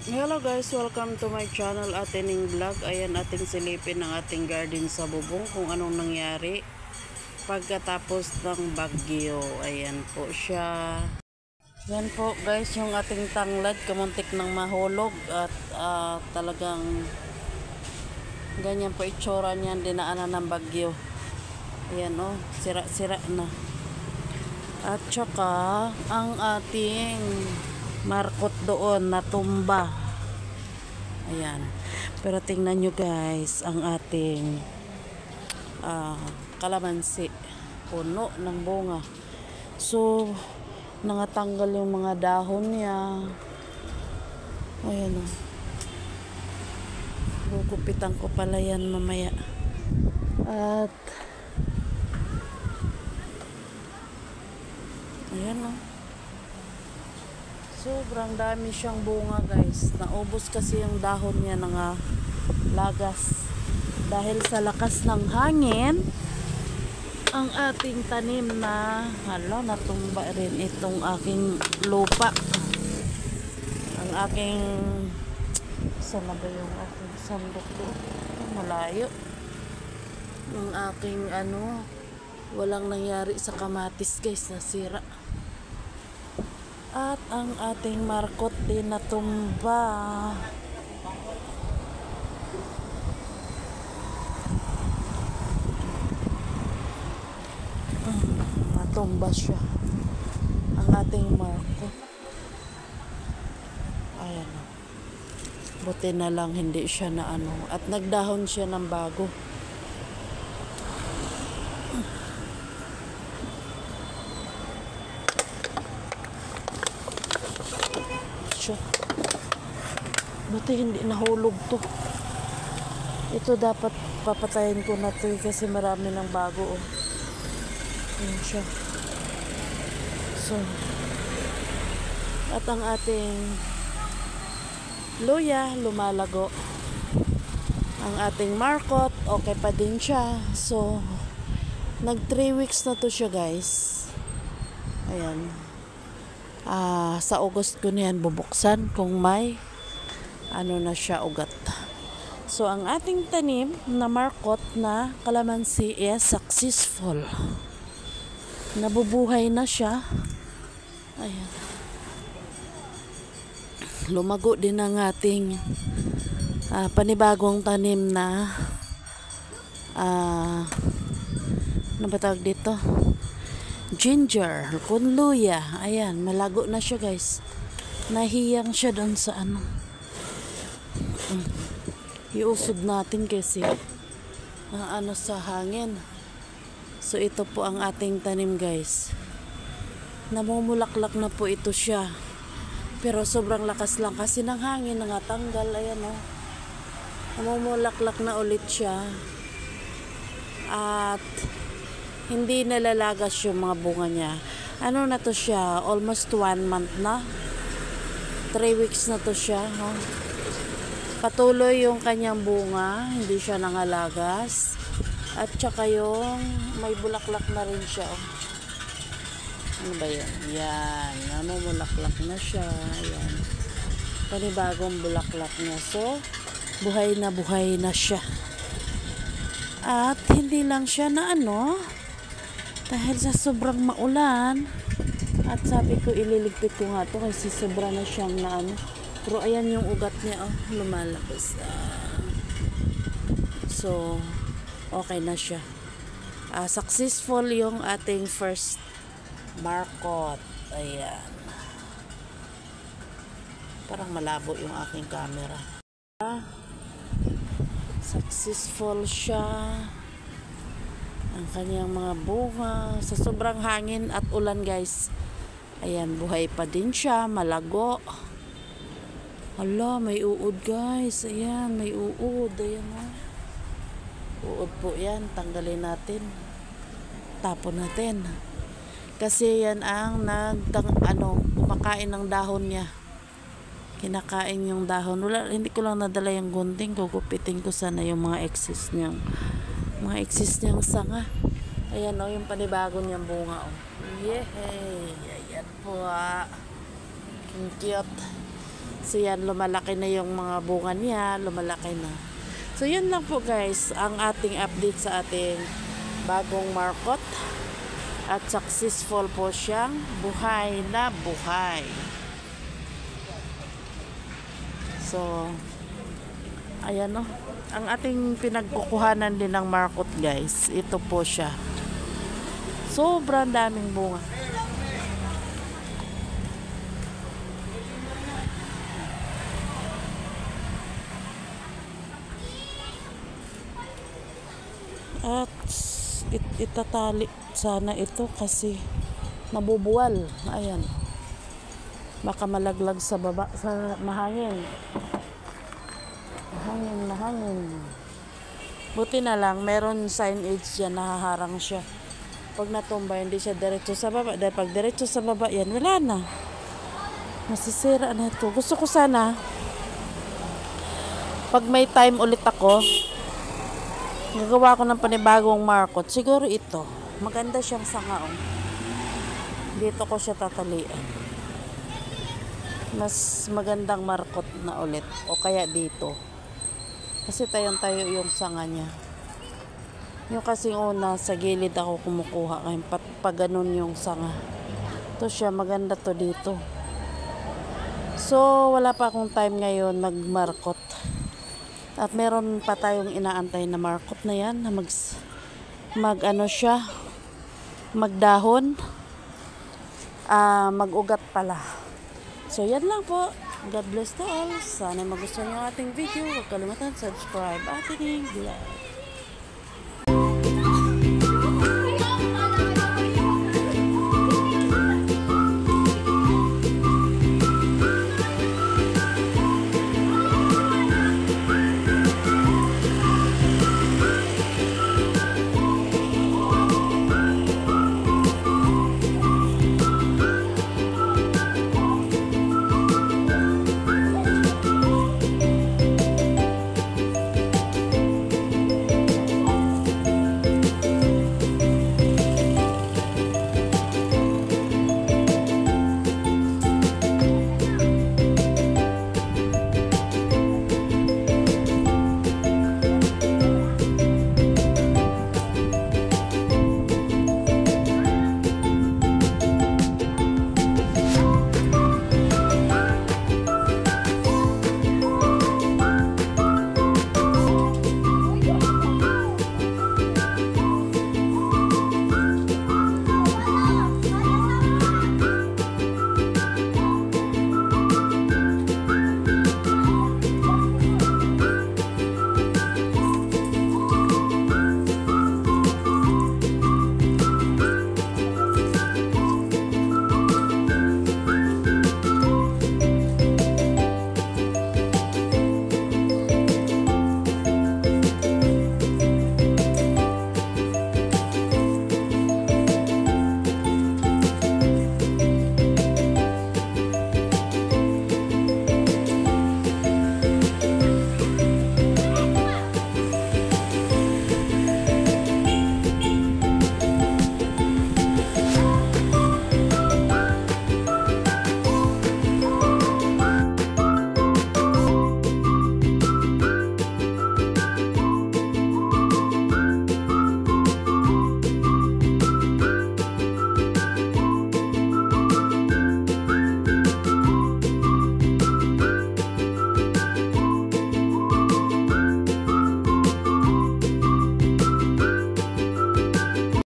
Hello guys, welcome to my channel Atening Vlog. Ayan, ating silipin ang ating garden sa bubong kung anong nangyari pagkatapos ng bagyo. Ayan po siya. Yan po guys, yung ating tanglad kamuntik ng mahulog at talagang ganyan po itsura niyan, dinaanan ng bagyo. Ayan o, sira-sira na. At saka ang ating markot doon natumba. Ayan. Pero tingnan nyo guys, ang ating kalamansi. Puno ng bunga. So, nangatanggal yung mga dahon niya. Ayan o. Gugupitan ko pala yan mamaya. At ayan o. Sobrang dami siyang bunga guys. Naubos kasi yung dahon niya ng lagas. Dahil sa lakas ng hangin, ang ating tanim na natumba rin itong aking lupa. Ang aking saan na ba yung aking sandok doon? Malayo. Ang aking walang nangyari sa kamatis guys, nasira. At ang ating markot din natumba. Natumba siya. Ang ating markot. Ayan o. Buti na lang hindi siya na at nagdahon siya ng bago. Buti hindi nahulog to. Ito dapat papatayin ko na to kasi marami ng bago oh. Ayan siya. So, at ang ating luya lumalago. Ang ating markot okay pa din siya. So, nag 3 weeks na to siya guys. Ayan. Sa August ko niyan bubuksan kung may na siya ugat. So ang ating tanim na markot na kalamansi is successful. Nabubuhay na siya. Ayan. Lumago din ang ating panibagong tanim na ano ba tawag dito? Ginger, kunluya. Ayan, malago na siya guys. Nahiyang siya doon sa iusod natin kasi sa hangin. So ito po ang ating tanim guys. Namumulaklak na po ito siya. Pero sobrang lakas lang kasi ng hangin nangatanggal. Ayan o. Namumulaklak na ulit siya. At hindi nalalagas yung mga bunga niya. Na to siya? Almost 1 month na. 3 weeks na to siya. Patuloy yung kanyang bunga. Hindi siya nangalagas. At saka yung may bulaklak na rin siya. Ano ba yan? Yan. Namumulaklak na siya. Yan. Panibagong bulaklak niya. So, buhay na siya. At hindi lang siya na dahil sa sobrang maulan at sabi ko ililigpit ko nga to kasi sobra na siyang pero ayan yung ugat niya lumalabas. So okay na siya. Successful yung ating first markot. Ayan. Parang malabo yung aking camera. Successful siya. Ang kanyang mga bunga sa sobrang hangin at ulan guys. Ayan, buhay pa din siya, malago. Hala, may uod guys. Ayan, may uod. Ayan uod po yan. Tanggalin natin. Tapon natin. Kasi yan ang kumakain ng dahon niya. Kinakain yung dahon. Hindi ko lang nadala yung gunting. Gugupitin ko sana yung mga excess niyang sanga. Ayan yung panibago niyang bunga Yay! Ayan po Cute. So yan, lumalaki na yung mga bunga niya, lumalaki na. So yun lang po guys, ang ating update sa ating bagong markot. At successful po siyang buhay na buhay. So, ayan o. Ang ating pinagkukuhanan din ng markot guys, ito po siya. Sobrang daming bunga. At itatali sana ito kasi nabubuwal. Ayan. Baka malaglag sa baba sa mahangin. Mahangin. Buti na lang meron signage dyan, nahaharang siya. Pag natumba hindi siya diretso sa baba. Dahil pag diretso sa baba yan, wala na. Masisira na ito. Gusto ko sana pag may time ulit ako, gagawa ko ng panibagong markot. Siguro ito. Maganda siyang sangaon. Dito ko siya tatalian. Mas magandang markot na ulit. O kaya dito. Kasi tayong-tayo yung sanga niya. Yung kasing una, sa gilid ako kumukuha. Kaya pag ganun yung sanga. Ito siya. Maganda to dito. So, wala pa akong time ngayon magmarkot. At meron pa tayong inaantay na markot na yan na mag-ano siya, magdahon, mag-ugat pala. So yan lang po. God bless to all. Sana magustuhan niyo ating video. Huwag kalimutan subscribe. Ating vlog.